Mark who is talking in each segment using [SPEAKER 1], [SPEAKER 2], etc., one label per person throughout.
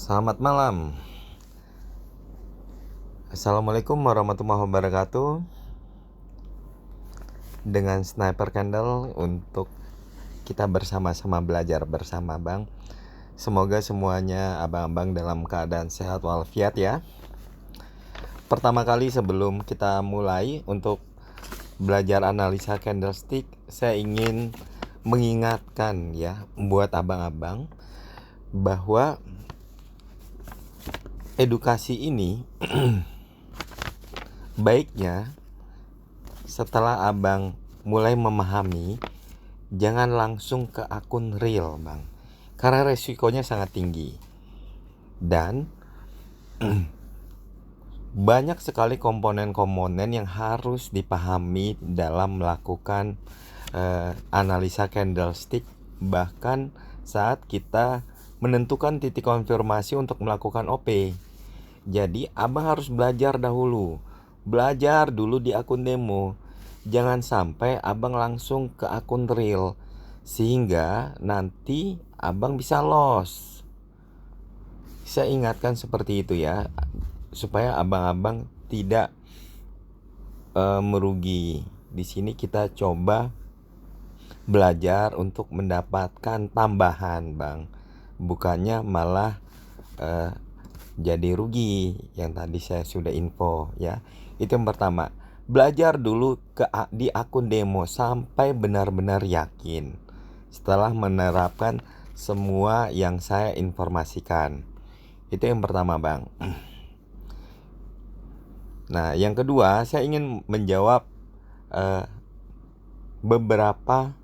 [SPEAKER 1] Selamat malam. Assalamualaikum warahmatullahi wabarakatuh. Dengan Sniper Candle untuk kita bersama-sama belajar bersama Bang. Semoga semuanya abang-abang dalam keadaan sehat walafiat ya. Pertama kali sebelum kita mulai untuk belajar analisa candlestick, saya ingin mengingatkan ya buat abang-abang bahwa edukasi ini baiknya setelah abang mulai memahami, jangan langsung ke akun real Bang, karena resikonya sangat tinggi. Dan banyak sekali komponen-komponen yang harus dipahami dalam melakukan analisa candlestick, bahkan saat kita menentukan titik konfirmasi untuk melakukan OP. Jadi abang harus belajar dahulu. Belajar dulu di akun demo. Jangan sampai abang langsung ke akun real, sehingga nanti abang bisa loss. Saya ingatkan seperti itu ya, supaya abang-abang tidak merugi. Di sini kita coba belajar untuk mendapatkan tambahan Bang, bukannya malah jadi rugi yang tadi saya sudah info ya. Itu yang pertama. Belajar dulu di akun demo sampai benar-benar yakin setelah menerapkan semua yang saya informasikan. Itu yang pertama Bang. Nah yang kedua, saya ingin menjawab beberapa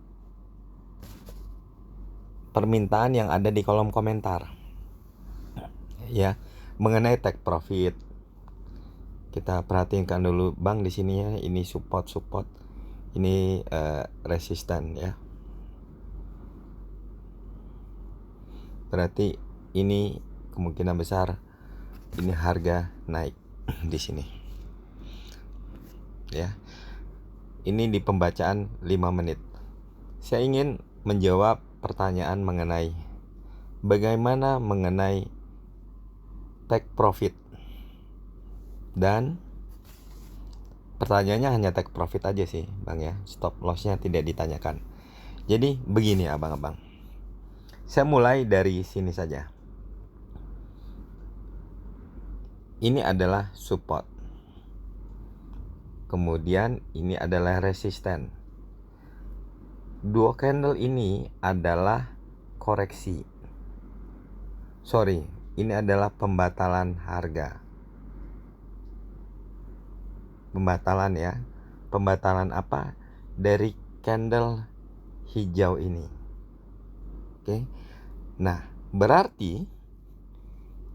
[SPEAKER 1] permintaan yang ada di kolom komentar ya, mengenai take profit. Kita perhatikan dulu Bang di sini ya, ini support, ini resisten ya. Berarti ini kemungkinan besar ini harga naik di sini. Ya. Ini di pembacaan 5 menit. Saya ingin menjawab pertanyaan mengenai bagaimana mengenai take profit. Dan pertanyaannya hanya take profit aja sih Bang ya, stop lossnya tidak ditanyakan. Jadi begini abang-abang, saya mulai dari sini saja. Ini adalah support, kemudian ini adalah resisten. Dua candle ini adalah koreksi. Ini adalah pembatalan harga. Pembatalan ya. Pembatalan apa? Dari candle hijau ini. Oke. Nah, berarti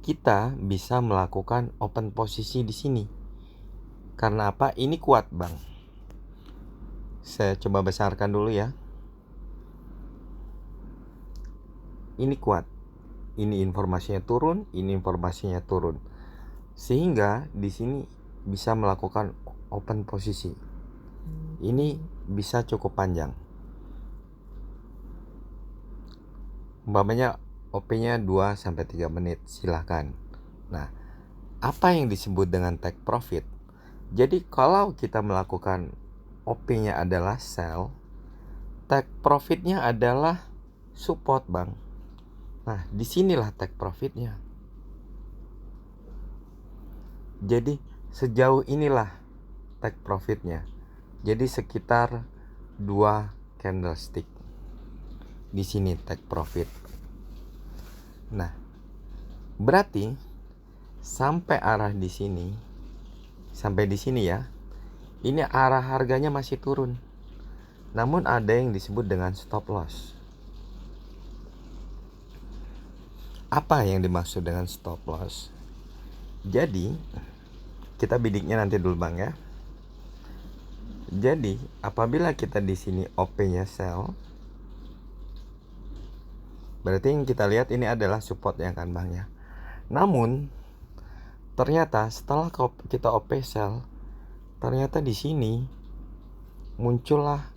[SPEAKER 1] kita bisa melakukan open posisi di sini. Karena apa? Ini kuat, Bang. Saya coba besarkan dulu ya. Ini kuat. Ini informasinya turun, ini informasinya turun. Sehingga di sini bisa melakukan open posisi. Ini bisa cukup panjang. Umpamanya OP-nya 2-3 menit, silahkan. Nah, apa yang disebut dengan take profit? Jadi kalau kita melakukan OP-nya adalah sell, take profit-nya adalah support Bang. Nah, disinilah take profit-nya. Jadi sejauh inilah take profit-nya. Jadi sekitar 2 candlestick. Di sini take profit. Nah, berarti sampai arah di sini, sampai di sini ya, ini arah harganya masih turun. Namun ada yang disebut dengan stop loss. Apa yang dimaksud dengan stop loss? Jadi kita bidiknya nanti dulu Bang ya. Jadi apabila kita di sini OP-nya sell, berarti yang kita lihat ini adalah support yang kan Bang ya. Namun ternyata setelah kita OP sell, ternyata di sini muncullah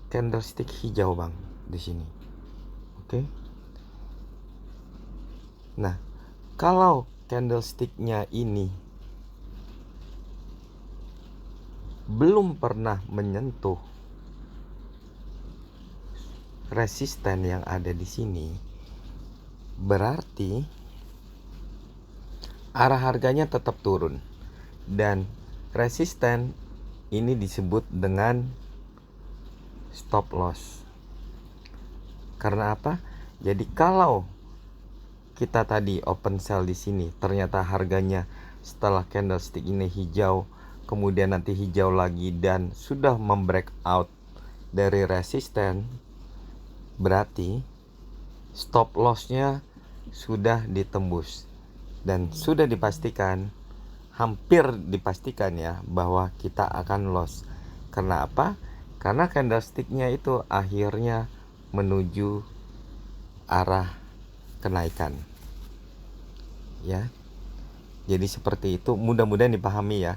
[SPEAKER 1] candlestick hijau Bang di sini. Oke. Nah, Kalau candlesticknya ini belum pernah menyentuh resisten yang ada di sini, berarti arah harganya tetap turun. Dan resisten ini disebut dengan stop loss. Karena apa? Jadi kalau kita tadi open sell di sini, ternyata harganya setelah candlestick ini hijau, kemudian nanti hijau lagi dan sudah membreak out dari resisten, berarti stop lossnya sudah ditembus dan sudah dipastikan, hampir dipastikan ya, bahwa kita akan loss. Karena apa? Karena candlesticknya itu akhirnya menuju arah kenaikan ya. Jadi seperti itu, mudah-mudahan dipahami ya.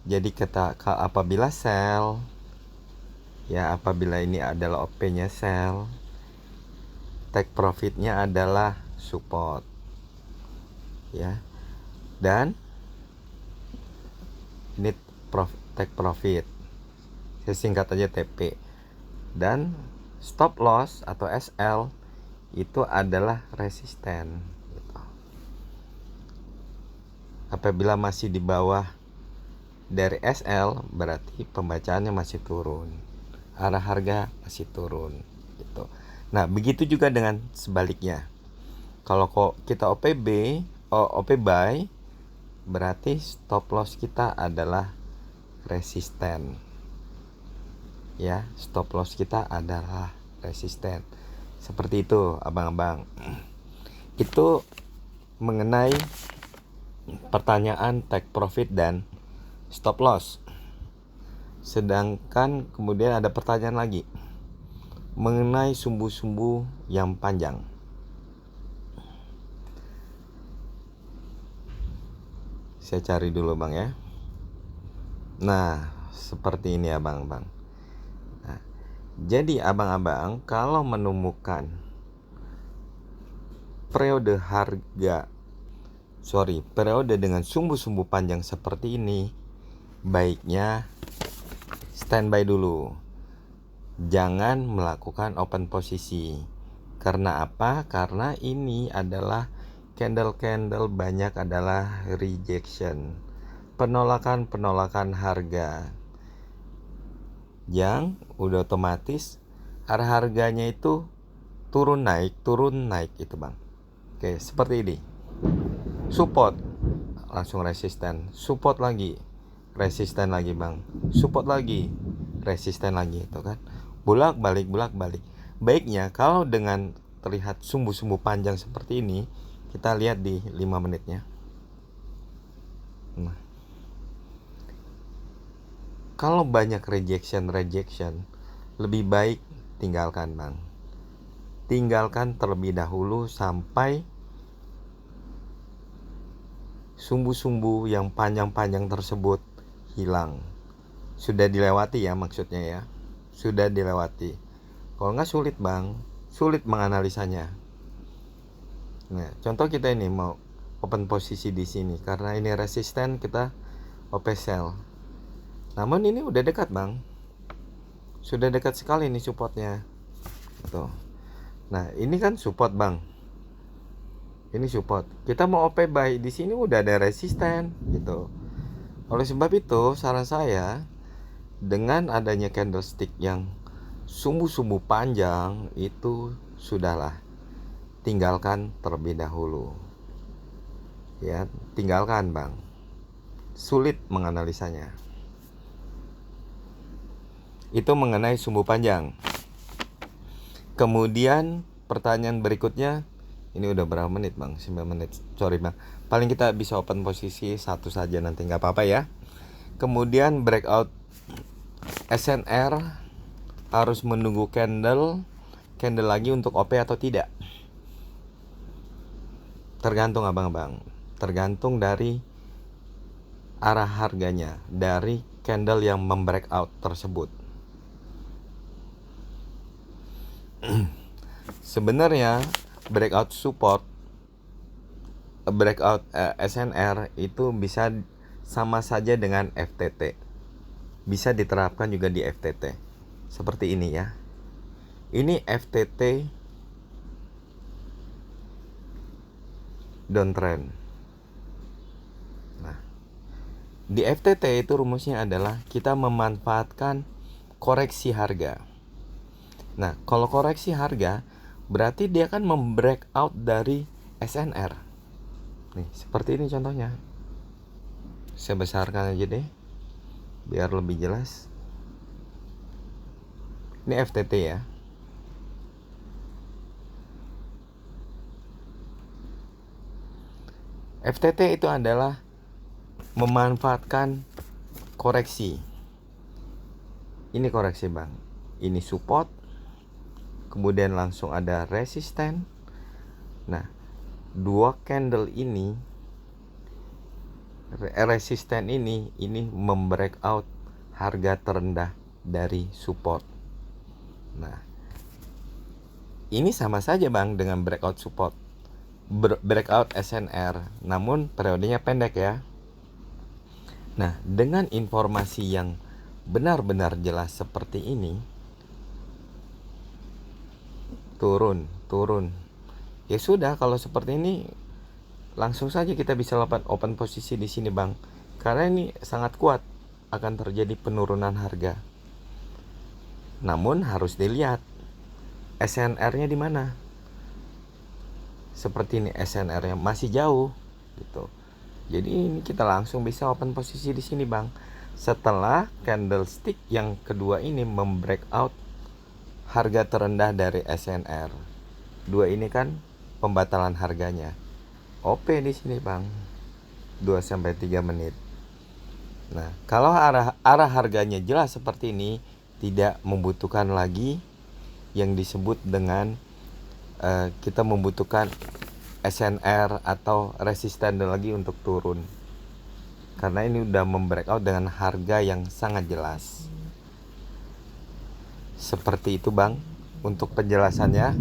[SPEAKER 1] Jadi kita apabila sell ya, apabila ini adalah OP-nya sell, take profitnya adalah support ya, dan ini take profit, saya singkat aja TP. Dan stop loss atau SL itu adalah resisten gitu. Apabila masih di bawah dari SL, berarti pembacaannya masih turun, arah harga masih turun gitu. Nah, begitu juga dengan sebaliknya. Kalau kok kita OP buy, berarti stop loss kita adalah resisten ya, stop loss kita adalah resisten. Seperti itu abang-abang. Itu mengenai pertanyaan take profit dan stop loss. Sedangkan kemudian ada pertanyaan lagi mengenai sumbu-sumbu yang panjang. Saya cari dulu bang ya. Nah, seperti ini abang-abang. Nah, jadi abang-abang kalau menemukan periode dengan sumbu-sumbu panjang seperti ini, baiknya standby dulu. Jangan melakukan open posisi. Karena apa? Karena ini adalah candle banyak adalah rejection, penolakan harga, yang udah otomatis arah harganya itu turun naik itu bang. Oke, seperti ini. Support, langsung resisten, support lagi, resisten lagi bang, support lagi, resisten lagi, itu kan bolak balik. Baiknya kalau dengan terlihat sumbu-sumbu panjang seperti ini, kita lihat di 5 menitnya. Nah, kalau banyak rejection, lebih baik tinggalkan bang. Tinggalkan terlebih dahulu sampai sumbu-sumbu yang panjang-panjang tersebut hilang. Sudah dilewati ya, maksudnya ya, sudah dilewati. Kalau nggak sulit bang, sulit menganalisanya. Nah, contoh kita ini mau open posisi di sini, karena ini resisten, kita OP sell. Namun ini udah dekat bang, sudah dekat sekali nih supportnya. Tuh. Nah, ini kan support bang. Ini support. Kita mau OP buy di sini udah ada resisten gitu. Oleh sebab itu, saran saya dengan adanya candlestick yang sumbu-sumbu panjang itu sudahlah, tinggalkan terlebih dahulu. Ya, tinggalkan bang. Sulit menganalisanya. Itu mengenai sumbu panjang. Kemudian pertanyaan berikutnya, ini udah berapa menit bang? 9 menit. Sorry bang. Paling kita bisa open posisi satu saja nanti, nggak apa-apa ya. Kemudian breakout SNR harus menunggu candle lagi untuk OP atau tidak? Tergantung abang-abang. Tergantung dari arah harganya, dari candle yang membreakout tersebut. Sebenarnya breakout support breakout SNR itu bisa sama saja dengan FTT. Bisa diterapkan juga di FTT. Seperti ini ya. Ini FTT downtrend. Nah, di FTT itu rumusnya adalah kita memanfaatkan koreksi harga. Nah, kalau koreksi harga berarti dia kan membreakout dari SNR. Nih, seperti ini contohnya. Saya besarkan aja deh biar lebih jelas. Ini FTT ya. FTT itu adalah memanfaatkan koreksi. Ini koreksi bang. Ini support. Kemudian langsung ada resisten. Nah, dua candle ini, resisten ini membreakout harga terendah dari support. Nah, ini sama saja bang dengan breakout support, breakout SNR, namun periodenya pendek ya. Nah, dengan informasi yang benar-benar jelas seperti ini, turun. Ya sudah, kalau seperti ini langsung saja kita bisa open posisi di sini bang, karena ini sangat kuat akan terjadi penurunan harga. Namun harus dilihat SNR-nya di mana. Seperti ini SNR-nya masih jauh gitu. Jadi ini kita langsung bisa open posisi di sini bang. Setelah candlestick yang kedua ini membreakout harga terendah dari SNR. Dua ini kan pembatalan harganya. OP di sini bang. 2-3 menit. Nah, kalau arah harganya jelas seperti ini, tidak membutuhkan lagi yang disebut dengan kita membutuhkan SNR atau resisten lagi untuk turun, karena ini udah membreakout dengan harga yang sangat jelas. Seperti itu bang untuk penjelasannya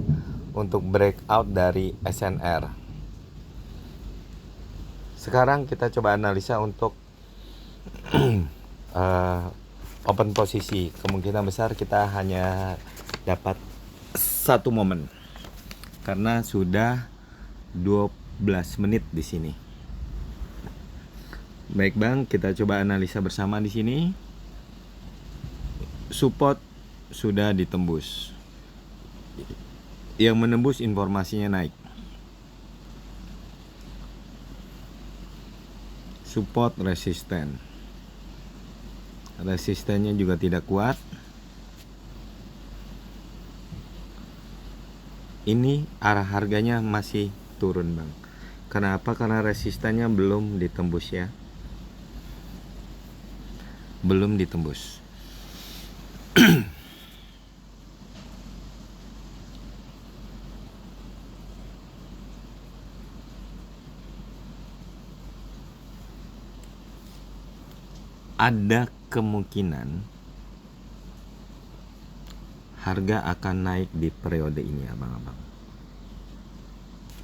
[SPEAKER 1] untuk breakout dari SNR. Sekarang kita coba analisa untuk open posisi. Kemungkinan besar kita hanya dapat satu momen karena sudah 12 menit di sini. Baik bang, kita coba analisa bersama di sini. Support sudah ditembus. Yang menembus informasinya naik. Support resisten. Resistennya juga tidak kuat. Ini arah harganya masih turun bang. Kenapa? Karena resistennya belum ditembus ya. Belum ditembus. Ada kemungkinan harga akan naik di periode ini abang-abang.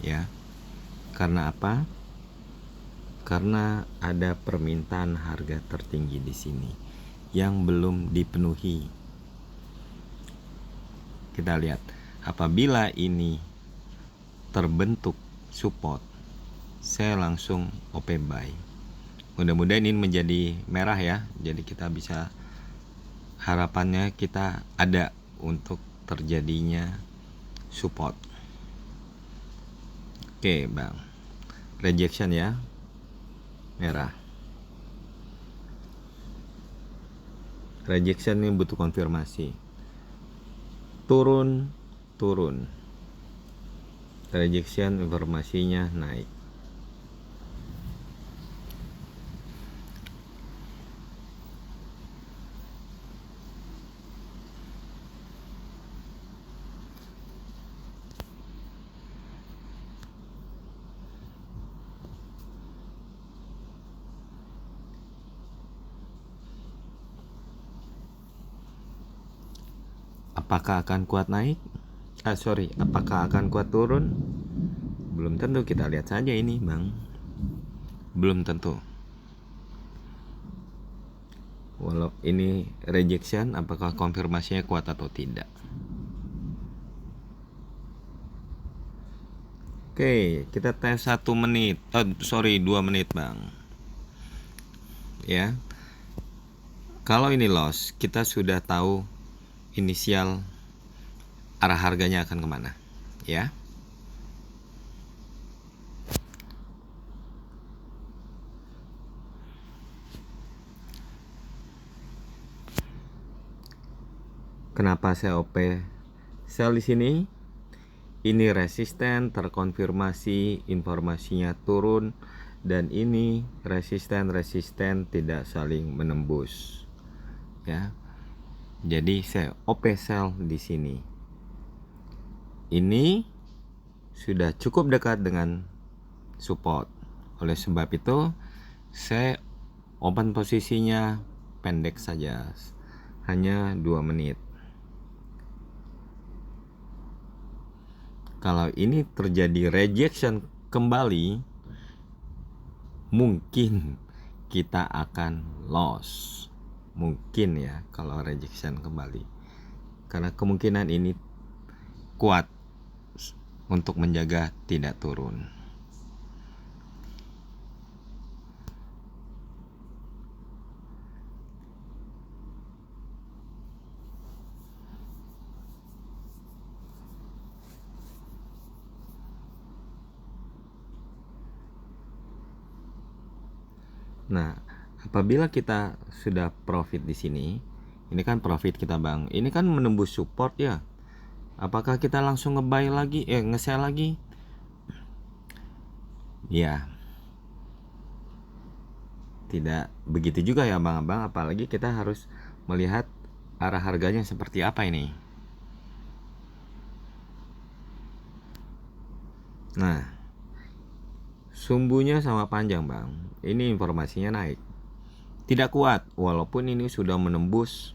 [SPEAKER 1] Ya. Karena apa? Karena ada permintaan harga tertinggi di sini yang belum dipenuhi. Kita lihat, apabila ini terbentuk support, saya langsung OP buy. Mudah-mudahan ini menjadi merah ya. Jadi kita bisa, harapannya kita ada untuk terjadinya support. Oke bang, rejection ya, merah. Rejection ini butuh konfirmasi. Turun. Rejection informasinya naik. Apakah akan kuat naik? Apakah akan kuat turun? belum tentu. Kita lihat saja ini Bang, belum tentu. Walau ini rejection, apakah konfirmasinya kuat atau tidak. Oke, kita tes 1 menit. 2 menit Bang. Ya. Kalau ini loss, kita sudah tahu inisial arah harganya akan kemana, ya. Kenapa saya OP sell di sini? Ini resisten terkonfirmasi, informasinya turun, dan ini resisten tidak saling menembus, ya. Jadi saya OP sell di sini. Ini sudah cukup dekat dengan support. Oleh sebab itu saya open posisinya pendek saja, hanya 2 menit. Kalau ini terjadi rejection kembali, mungkin kita akan loss. Mungkin ya kalau rejection kembali. Karena kemungkinan ini kuat untuk menjaga tidak turun. Nah, apabila kita sudah profit di sini, ini kan profit kita Bang. Ini kan menembus support ya. Apakah kita langsung nge-buy lagi, nge-sell lagi? Ya. Tidak begitu juga ya Bang, apalagi kita harus melihat arah harganya seperti apa ini. Nah, sumbunya sama panjang Bang. Ini informasinya naik. Tidak kuat walaupun ini sudah menembus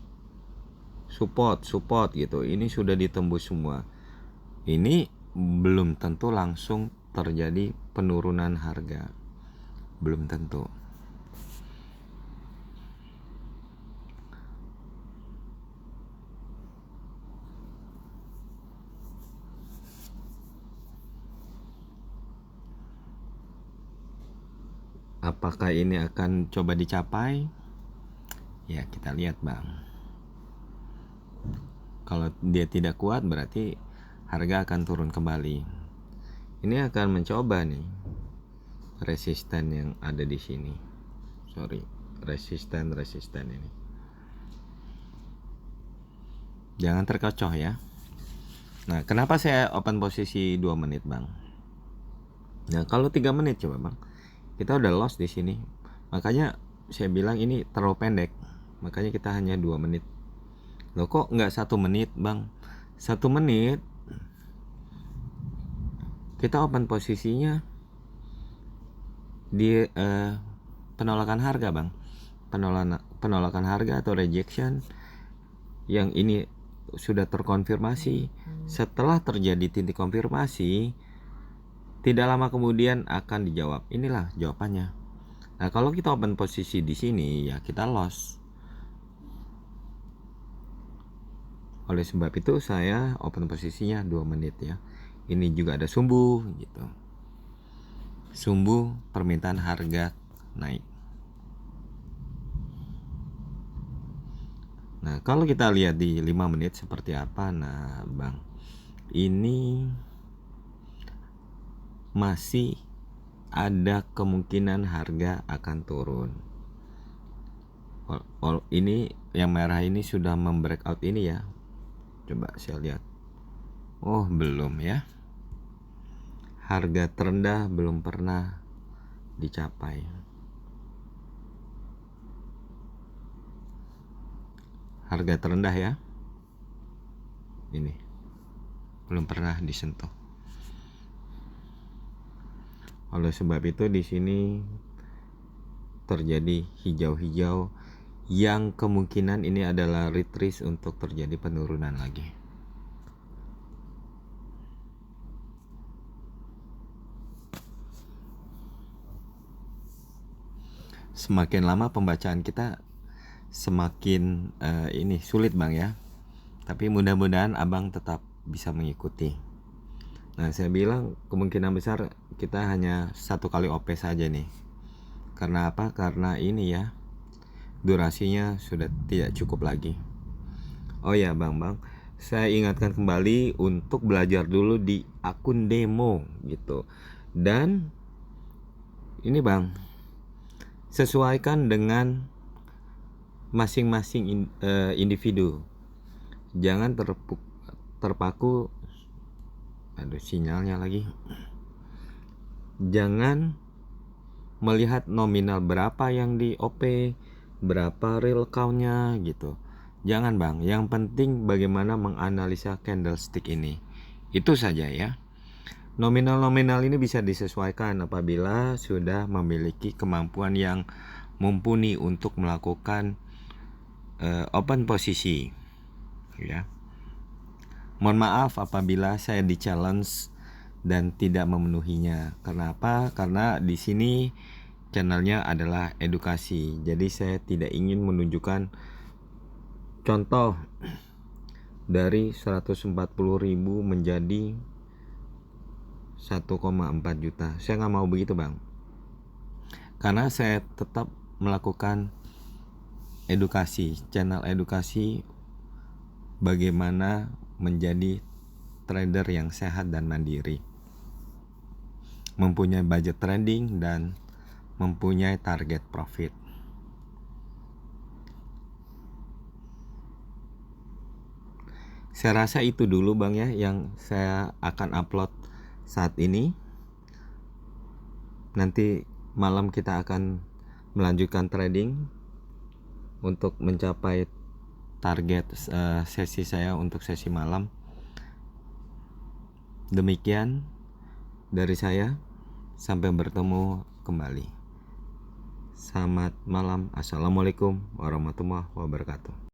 [SPEAKER 1] support gitu. Ini sudah ditembus semua. Ini belum tentu langsung terjadi penurunan harga. Belum tentu. Apakah ini akan coba dicapai? Ya, kita lihat Bang. Kalau dia tidak kuat berarti harga akan turun kembali. Ini akan mencoba nih resisten yang ada di sini. Resisten ini. Jangan terkecoh ya. Nah, kenapa saya open posisi 2 menit Bang? Nah, kalau 3 menit coba Bang. Kita udah loss di sini. Makanya saya bilang ini terlalu pendek. Makanya kita hanya 2 menit. Loh kok nggak 1 menit Bang? 1 menit kita open posisinya di penolakan harga Bang. Penolakan harga atau rejection yang ini sudah terkonfirmasi. Setelah terjadi titik konfirmasi, tidak lama kemudian akan dijawab. Inilah jawabannya. Nah, kalau kita open posisi di sini ya kita loss. Oleh sebab itu saya open posisinya 2 menit ya. Ini juga ada sumbu gitu. Sumbu permintaan harga naik. Nah, kalau kita lihat di 5 menit seperti apa? Nah, Bang, ini masih ada kemungkinan harga akan turun. Ini yang merah ini sudah membreakout ini ya. Coba saya lihat. Oh, belum ya. Harga terendah belum pernah dicapai. Harga terendah ya. Ini belum pernah disentuh. Oleh sebab itu di sini terjadi hijau-hijau yang kemungkinan ini adalah retrace untuk terjadi penurunan lagi. semakin lama pembacaan kita semakin ini sulit Bang ya. Tapi mudah-mudahan Abang tetap bisa mengikuti. Nah, saya bilang kemungkinan besar kita hanya 1 kali OP saja nih. Karena apa? Karena ini ya, durasinya sudah tidak cukup lagi. Oh ya Bang, saya ingatkan kembali untuk belajar dulu di akun demo gitu. Dan ini Bang, sesuaikan dengan masing-masing individu. Jangan terpaku, aduh sinyalnya lagi. Jangan melihat nominal berapa yang di OP, berapa real count-nya gitu. Jangan Bang, yang penting bagaimana menganalisa candlestick ini. Itu saja ya. Nominal-nominal ini bisa disesuaikan apabila sudah memiliki kemampuan yang mumpuni untuk melakukan open posisi ya. Mohon maaf apabila saya di challenge dan tidak memenuhinya. Kenapa? Karena di sini channelnya adalah edukasi. Jadi saya tidak ingin menunjukkan contoh dari 140.000 menjadi 1,4 juta. Saya nggak mau begitu Bang. Karena saya tetap melakukan edukasi, channel edukasi bagaimana menjadi trader yang sehat dan mandiri, mempunyai budget trading dan mempunyai target profit. Saya rasa itu dulu Bang ya yang saya akan upload saat ini. Nanti malam kita akan melanjutkan trading untuk mencapai target sesi saya untuk sesi malam. Demikian dari saya, sampai bertemu kembali. Selamat malam. Assalamualaikum warahmatullahi wabarakatuh.